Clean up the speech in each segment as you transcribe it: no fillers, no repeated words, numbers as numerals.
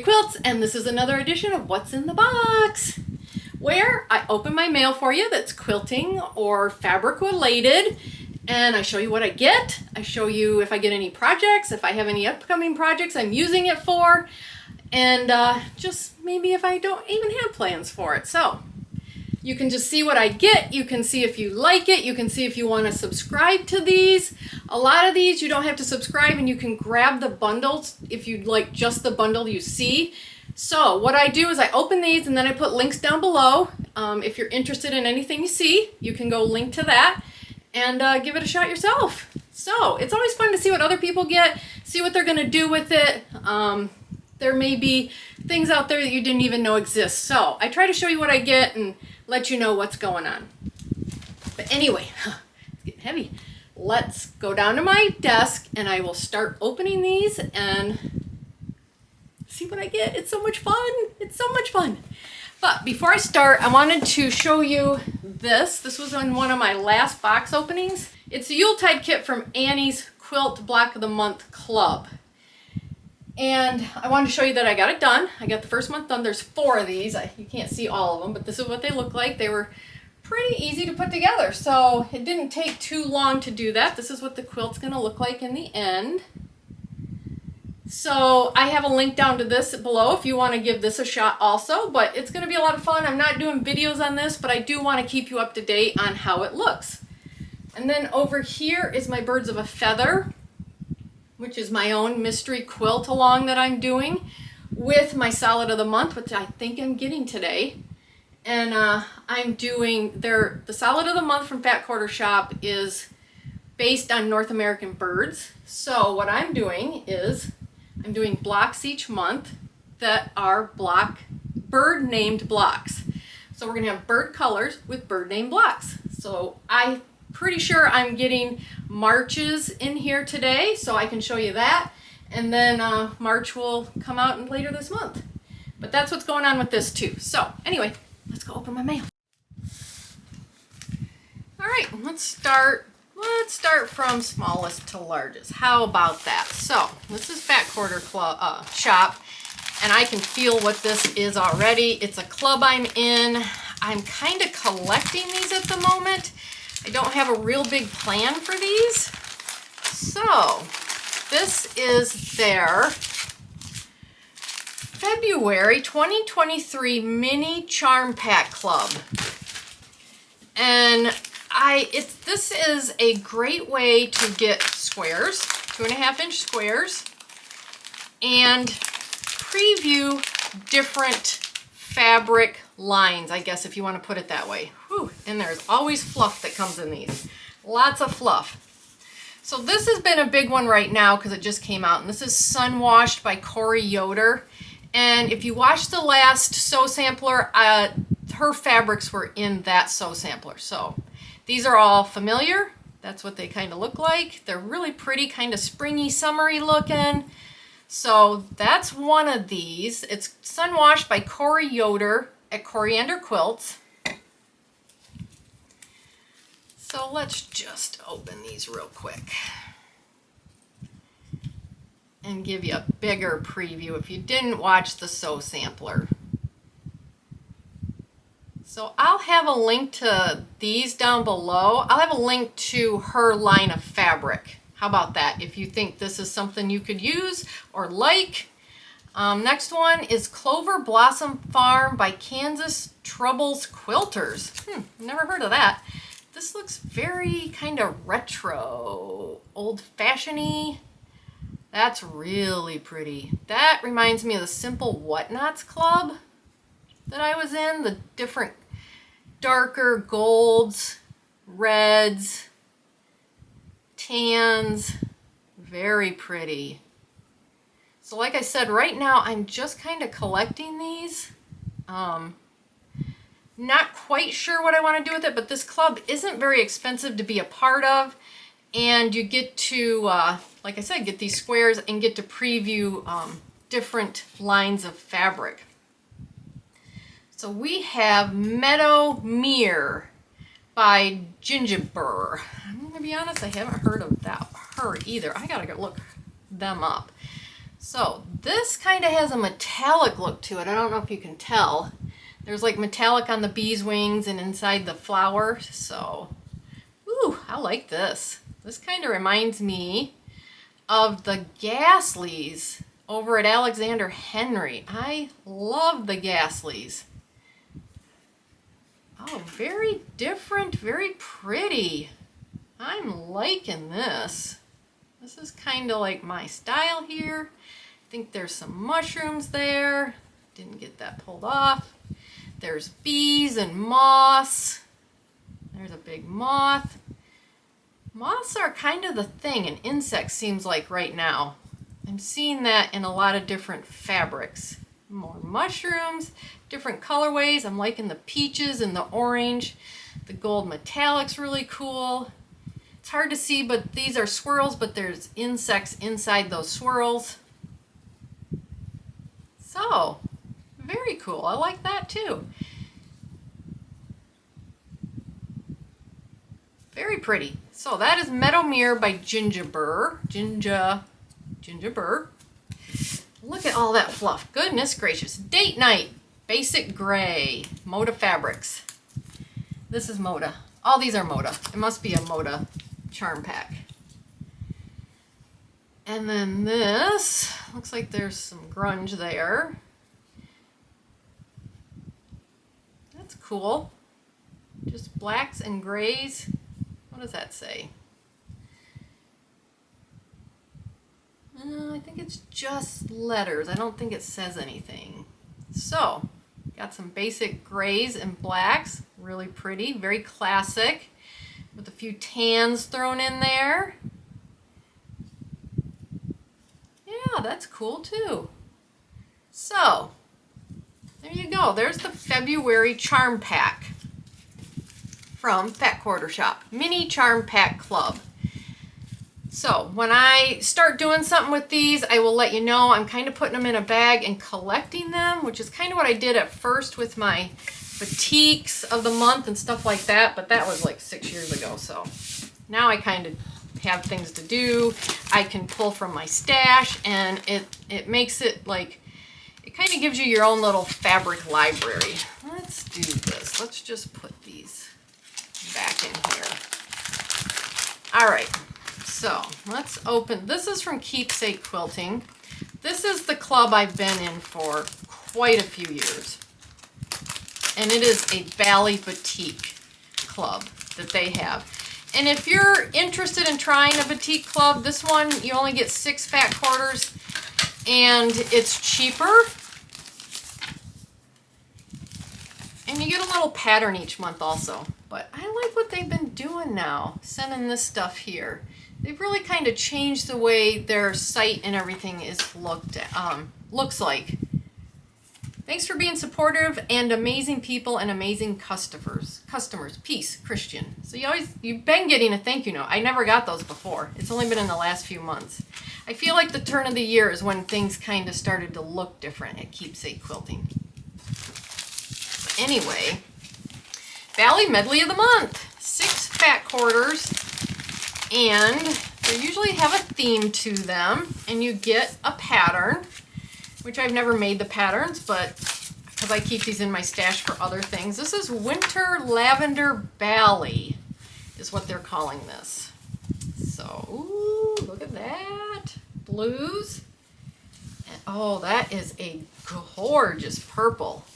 Quilts, and this is another edition of What's in the Box, where I open my mail for you that's quilting or fabric related, and I show you what I get. I show you if I get any projects, if I have any upcoming projects I'm using it for, and just maybe if I don't even have plans for it. So you can just see what I get. You can see if you like it. You can see if you want to subscribe to these. A lot of these you don't have to subscribe, and you can grab the bundles if you'd like just the bundle you see. So what I do is I open these and then I put links down below. If you're interested in anything you see, you can go link to that and give it a shot yourself. So it's always fun to see what other people get, see what they're going to do with it. There may be things out there that you didn't even know exist. So I try to show you what I get and let you know what's going on. But anyway, it's getting heavy. Let's go down to my desk and I will start opening these and see what I get. It's so much fun. It's so much fun. But before I start, I wanted to show you this. This was on one of my last box openings. It's a Yuletide kit from Annie's Quilt Block of the Month Club. And I wanted to show you that I got it done. I got the first month done. There's 4 of these. You can't see all of them, but this is what they look like. They were pretty easy to put together, so it didn't take too long to do that. This is what the quilt's going to look like in the end. So I have a link down to this below if you want to give this a shot also, but it's going to be a lot of fun. I'm not doing videos on this, but I do want to keep you up to date on how it looks. And then over here is my Birds of a Feather, which is my own mystery quilt along that I'm doing with my Solid of the Month, which I think I'm getting today. And I'm doing the Solid of the Month from Fat Quarter Shop is based on North American birds. So what I'm doing is I'm doing blocks each month that are bird named blocks. So we're gonna have bird colors with bird named blocks. So I'm pretty sure I'm getting Marches in here today, so I can show you that. And then March will come out later this month. But that's what's going on with this too. So anyway, let's go open my mail. All right, let's start from smallest to largest. How about that? So this is Fat Quarter Shop, and I can feel what this is already. It's a club I'm in. I'm kind of collecting these at the moment. I don't have a real big plan for these. So this is their February 2023 Mini Charm Pack Club. And this is a great way to get squares, 2.5-inch squares, and preview different fabric lines, I guess, if you want to put it that way. Whew, and there's always fluff that comes in these. Lots of fluff. So this has been a big one right now because it just came out, and this is Sun Washed by Corey Yoder. And if you watched the last sew sampler, her fabrics were in that sew sampler. So these are all familiar. That's what they kind of look like. They're really pretty, kind of springy, summery looking. So that's one of these. It's Sun Washed by Corey Yoder at Canary Quilts. So let's just open these real quick and give you a bigger preview if you didn't watch the sew sampler. So I'll have a link to these down below. I'll have a link to her line of fabric. How about that? If you think this is something you could use or like. Next one is Clover Blossom Farm by Kansas Troubles Quilters. Never heard of that. This looks very kind of retro, old-fashioned-y. That's really pretty. That reminds me of the Simple Whatnots Club that I was in. The different darker golds, reds, tans. Very pretty. So like I said, right now I'm just kind of collecting these. Not quite sure what I want to do with it, but this club isn't very expensive to be a part of. And you get to, like I said, get these squares and get to preview different lines of fabric. So we have Meadow Mere by Gingerbur. I'm going to be honest, I haven't heard of her either. I got to go look them up. So this kind of has a metallic look to it. I don't know if you can tell. There's like metallic on the bee's wings and inside the flower. So, ooh, I like this. This kind of reminds me of the Gasleys over at Alexander Henry. I love the Gasleys. Oh, very different, very pretty. I'm liking this. This is kind of like my style here. I think there's some mushrooms there. Didn't get that pulled off. There's bees and moss. There's a big moth. Moths are kind of the thing in insects, seems like right now. I'm seeing that in a lot of different fabrics. More mushrooms, different colorways. I'm liking the peaches and the orange. The gold metallic's really cool. It's hard to see, but these are swirls, but there's insects inside those swirls. So, very cool. I like that too. Very pretty. So that is Meadowmere by Gingerbur. Gingerbur. Look at all that fluff. Goodness gracious. Date Night. Basic Gray. Moda Fabrics. This is Moda. All these are Moda. It must be a Moda charm pack. And then this, looks like there's some grunge there. That's cool. Just blacks and grays. What does that say? I think it's just letters. I don't think it says anything. So, got some basic grays and blacks. Really pretty, very classic. With a few tans thrown in there. Yeah, that's cool too. So, there you go. There's the February Charm Pack from Fat Quarter Shop. Mini Charm Pack Club. So, when I start doing something with these, I will let you know. I'm kind of putting them in a bag and collecting them, which is kind of what I did at first with my batiks of the month and stuff like that, but that was like 6 years ago, so now I kind of have things to do. I can pull from my stash, and it makes it like, it kind of gives you your own little fabric library. Let's do this. Let's just put these back in here. All right, so let's open. This is from Keepsake Quilting. This is the club I've been in for quite a few years. And it is a Bali Batik club that they have. And if you're interested in trying a batik club, this one, you only get 6 fat quarters, and it's cheaper. And you get a little pattern each month also. But I like what they've been doing now, sending this stuff here. They've really kind of changed the way their site and everything is looks like. Thanks for being supportive and amazing people and amazing customers. Peace, Christian. So you've been getting a thank you note. I never got those before. It's only been in the last few months. I feel like the turn of the year is when things kind of started to look different at Keepsake Quilting. But anyway, Bali Medley of the Month. 6 fat quarters, and they usually have a theme to them, and you get a pattern, which I've never made the patterns, but because I keep these in my stash for other things. This is Winter Lavender Bali, is what they're calling this. So, ooh, look at that. Blues. And, oh, that is a gorgeous purple.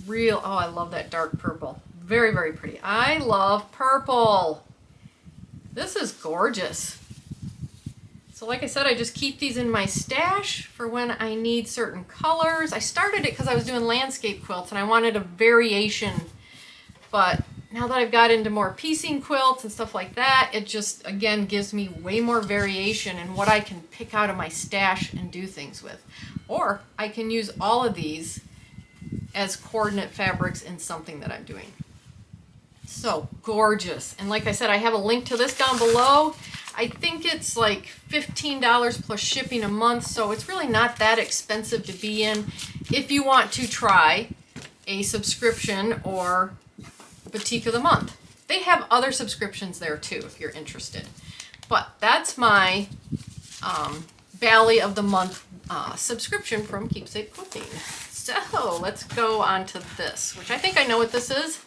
Oh, I love that dark purple. Very, very pretty. I love purple. This is gorgeous. So like I said, I just keep these in my stash for when I need certain colors. I started it because I was doing landscape quilts and I wanted a variation, but now that I've got into more piecing quilts and stuff like that, it just, again, gives me way more variation in what I can pick out of my stash and do things with. Or I can use all of these as coordinate fabrics in something that I'm doing. So gorgeous. And like I said, I have a link to this down below. I think it's like $15 plus shipping a month, so it's really not that expensive to be in if you want to try a subscription or Batik of the Month. They have other subscriptions there too if you're interested. But that's my Valley of the Month subscription from Keepsake Quilting. So let's go on to this, which I think I know what this is.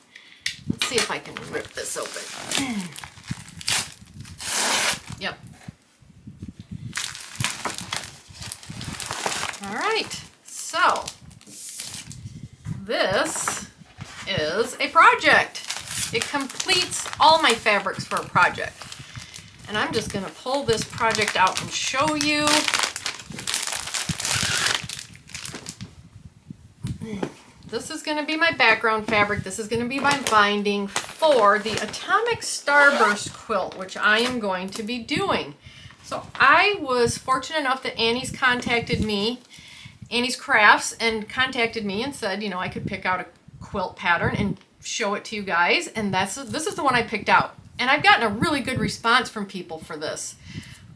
Let's see if I can rip this open. Yep. All right, so this is a project. It completes all my fabrics for a project. And I'm just gonna pull this project out and show you. This is gonna be my background fabric. This is gonna be my binding for the Atomic Starburst quilt, which I am going to be doing. So I was fortunate enough that Annie's contacted me, Annie's Crafts, and contacted me and said, you know, I could pick out a quilt pattern and show it to you guys. And this is the one I picked out. And I've gotten a really good response from people for this.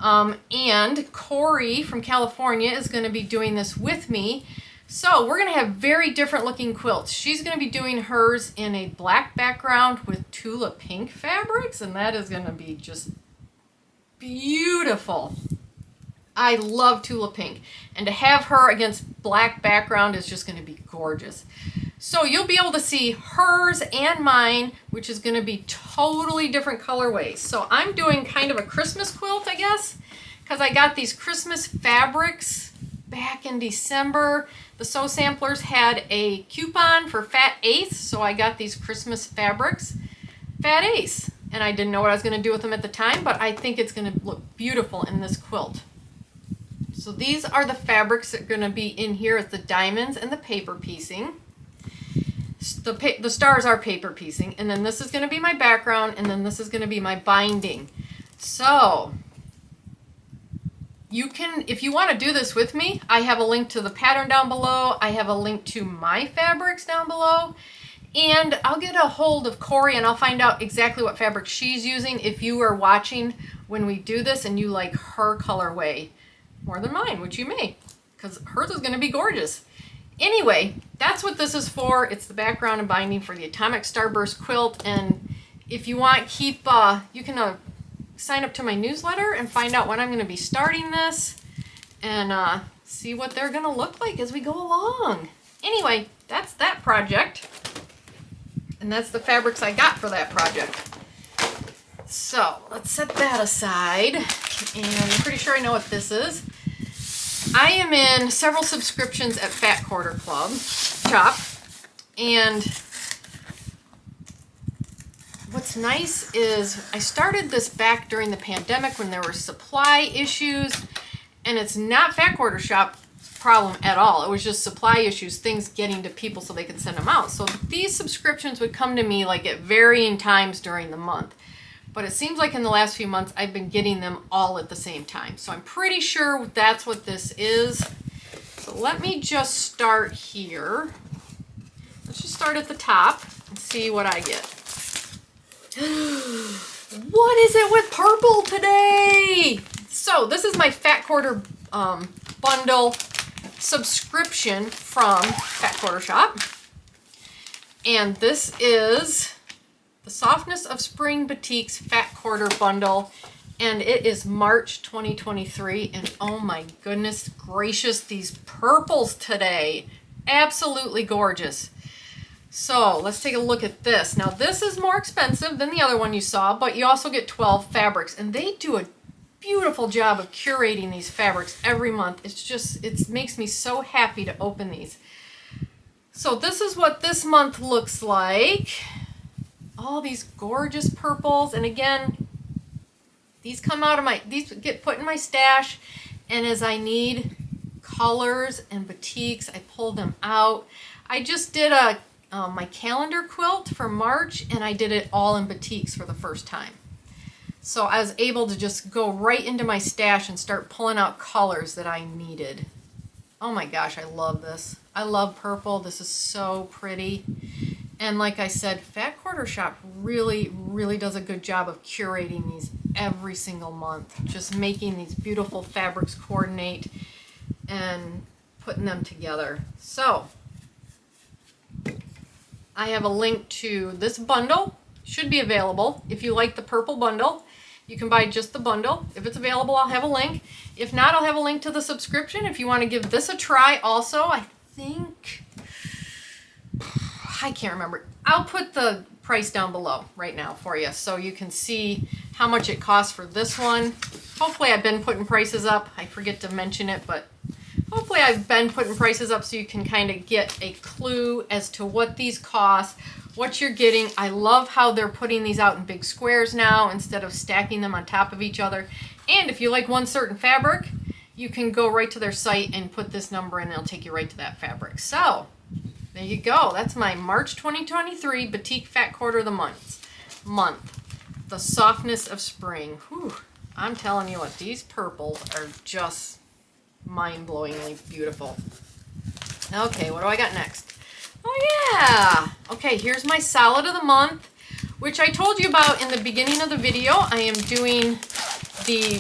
And Corey from California is going to be doing this with me. So we're going to have very different looking quilts. She's going to be doing hers in a black background with Tula pink fabrics. And that is going to be just beautiful. I love Tula pink. And to have her against black background is just going to be gorgeous. So you'll be able to see hers and mine, which is going to be totally different colorways. So I'm doing kind of a Christmas quilt, I guess, because I got these Christmas fabrics back in December. The Sew Samplers had a coupon for Fat Ace, so I got these Christmas fabrics, Fat Ace. And I didn't know what I was going to do with them at the time, but I think it's going to look beautiful in this quilt. So these are the fabrics that are going to be in here as the diamonds and the paper piecing. The stars are paper piecing, and then this is going to be my background, and then this is going to be my binding. So you can, if you want to do this with me, I have a link to the pattern down below. I have a link to my fabrics down below, and I'll get a hold of Corey and I'll find out exactly what fabric she's using if you are watching when we do this and you like her colorway more than mine, which you may, because hers is going to be gorgeous. Anyway, that's what this is for. It's the background and binding for the Atomic Starburst quilt. And if you want, you can sign up to my newsletter and find out when I'm going to be starting this and see what they're going to look like as we go along. Anyway, that's that project. And that's the fabrics I got for that project. So let's set that aside. And I'm pretty sure I know what this is. I am in several subscriptions at Fat Quarter Club Shop, and what's nice is I started this back during the pandemic when there were supply issues, and it's not Fat Quarter Shop problem at all. It was just supply issues, things getting to people so they could send them out. So these subscriptions would come to me like at varying times during the month. But it seems like in the last few months, I've been getting them all at the same time. So I'm pretty sure that's what this is. So let me just start here. Let's just start at the top and see what I get. What is it with purple today? So this is my Fat Quarter bundle subscription from Fat Quarter Shop. And this is the Softness of Spring Batiks Fat Quarter Bundle, and it is March 2023, and oh my goodness gracious, these purples today, absolutely gorgeous. So let's take a look at this. Now this is more expensive than the other one you saw, but you also get 12 fabrics, and they do a beautiful job of curating these fabrics every month. It makes me so happy to open these. So this is what this month looks like. All these gorgeous purples, and again, these get put in my stash, and as I need colors and batiks, I pull them out. I just did my calendar quilt for March, and I did it all in batiks for the first time. So I was able to just go right into my stash and start pulling out colors that I needed. Oh my gosh, I love this. I love purple. This is so pretty. And like I said, Fat Quarter Shop really, really does a good job of curating these every single month. Just making these beautiful fabrics coordinate and putting them together. So, I have a link to this bundle. Should be available if you like the purple bundle. You can buy just the bundle. If it's available, I'll have a link. If not, I'll have a link to the subscription if you want to give this a try also. I think, I can't remember. I'll put the price down below right now for you so you can see how much it costs for this one. Hopefully I've been putting prices up. I forget to mention it, but hopefully I've been putting prices up so you can kind of get a clue as to what these cost, what you're getting. I love how they're putting these out in big squares now instead of stacking them on top of each other. And if you like one certain fabric, you can go right to their site and put this number in and it'll take you right to that fabric. So there you go. That's my March 2023 Batik Fat Quarter of the Month. The softness of spring. Whew. I'm telling you what, these purples are just mind-blowingly beautiful. Okay, what do I got next? Oh yeah! Okay, here's my solid of the month, which I told you about in the beginning of the video. I am doing the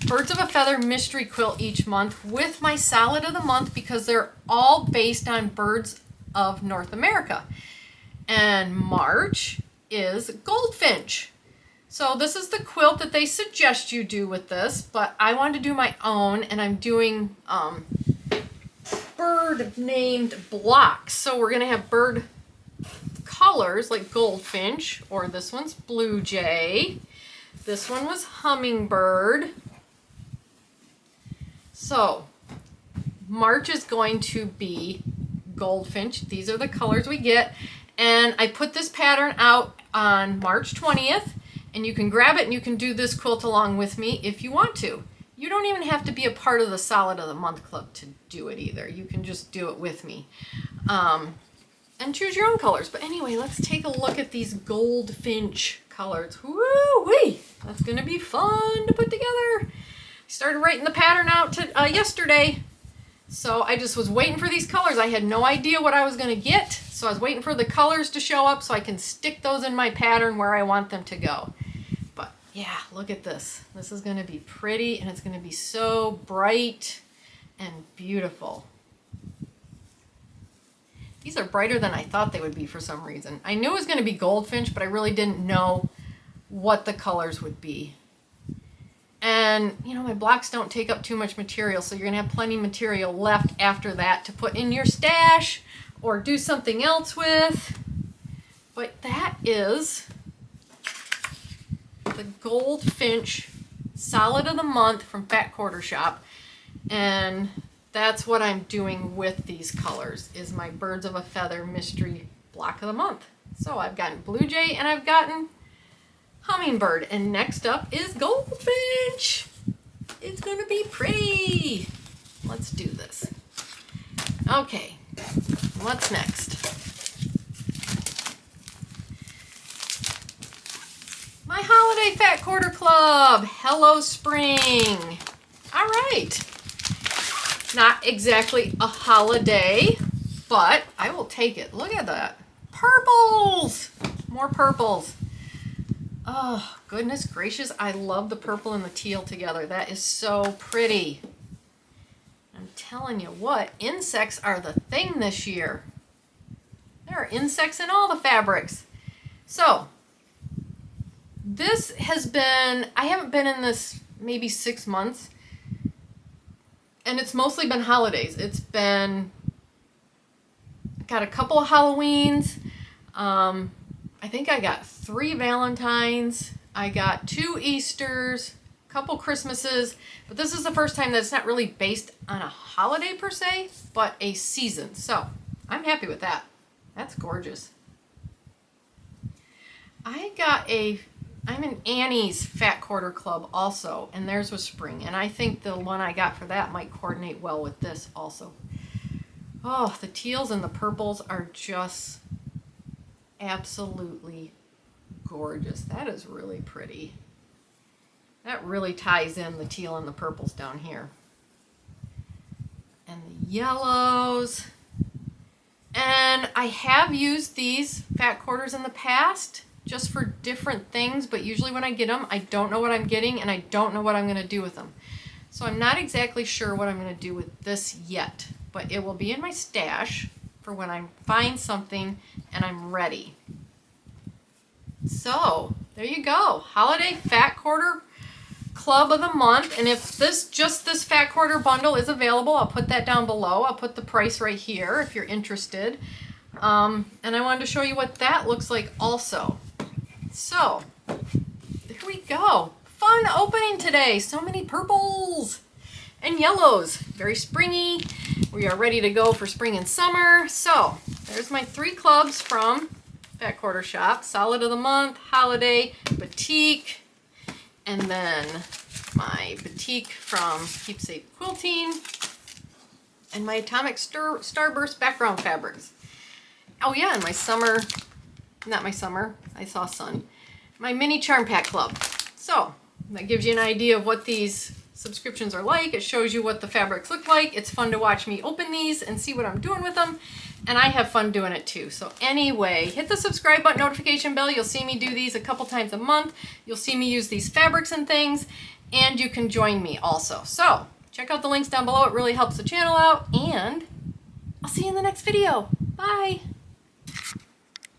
Birds of a Feather mystery quilt each month with my solid of the month because they're all based on birds of North America. And March is goldfinch. So this is the quilt that they suggest you do with this, but I wanted to do my own, and I'm doing bird named blocks. So we're gonna have bird colors like goldfinch, or this one's blue jay. This one was hummingbird. So March is going to be goldfinch. These are the colors we get. And I put this pattern out on March 20th, and you can grab it and you can do this quilt along with me if you want to. You don't even have to be a part of the Solid of the Month Club to do it either. You can just do it with me. And choose your own colors. But anyway, let's take a look at these goldfinch colors. Woo-wee! That's going to be fun to put together. I started writing the pattern out yesterday. So I just was waiting for these colors. I had no idea what I was going to get. So I was waiting for the colors to show up so I can stick those in my pattern where I want them to go. But yeah, look at this. This is going to be pretty, and it's going to be so bright and beautiful. These are brighter than I thought they would be for some reason. I knew it was going to be goldfinch, but I really didn't know what the colors would be. And, you know, my blocks don't take up too much material, so you're going to have plenty of material left after that to put in your stash or do something else with. But that is the Goldfinch Solid of the Month from Fat Quarter Shop. And that's what I'm doing with these colors, is my Birds of a Feather Mystery Block of the Month. So I've gotten Blue Jay and I've gotten Hummingbird. And next up is Goldfinch. It's going to be pretty. Let's do this. Okay, what's next? My Holiday Fat Quarter Club. Hello Spring. All right. Not exactly a holiday, but I will take it. Look at that. Purples. More purples. Oh, goodness gracious. I love the purple and the teal together. That is so pretty. I'm telling you what, insects are the thing this year. There are insects in all the fabrics. So, this has been, I haven't been in this maybe 6 months. And it's mostly been holidays. It's been, got a couple of Halloweens. I think I got 3 Valentines. I got 2 Easters, a couple Christmases. But this is the first time that it's not really based on a holiday per se, but a season. So I'm happy with that. That's gorgeous. I'm in Annie's Fat Quarter Club also, and theirs was spring. And I think the one I got for that might coordinate well with this also. Oh, the teals and the purples are just absolutely gorgeous. That is really pretty. That really ties in the teal and the purples down here. And the yellows. And I have used these fat quarters in the past just for different things, but usually when I get them, I don't know what I'm getting and I don't know what I'm going to do with them. So I'm not exactly sure what I'm going to do with this yet, but it will be in my stash for when I find something and I'm ready. So there you go. Holiday Fat Quarter Club of the Month. And if just this Fat Quarter bundle is available, I'll put that down below. I'll put the price right here if you're interested. And I wanted to show you what that looks like also. So, there we go. Fun opening today. So many purples and yellows. Very springy. We are ready to go for spring and summer. So, there's my 3 clubs from Fat Quarter Shop. Solid of the Month, Holiday, Batik, and then my Batik from Keepsake Quilting, and my Atomic Starburst background fabrics. Oh yeah, and my summer, not my summer, I saw sun, my mini Charm Pack Club. So that gives you an idea of what these subscriptions are like. It shows you what the fabrics look like. It's fun to watch me open these and see what I'm doing with them. And I have fun doing it too. So anyway, hit the subscribe button, notification bell. You'll see me do these a couple times a month. You'll see me use these fabrics and things. And you can join me also. So check out the links down below. It really helps the channel out. And I'll see you in the next video. Bye.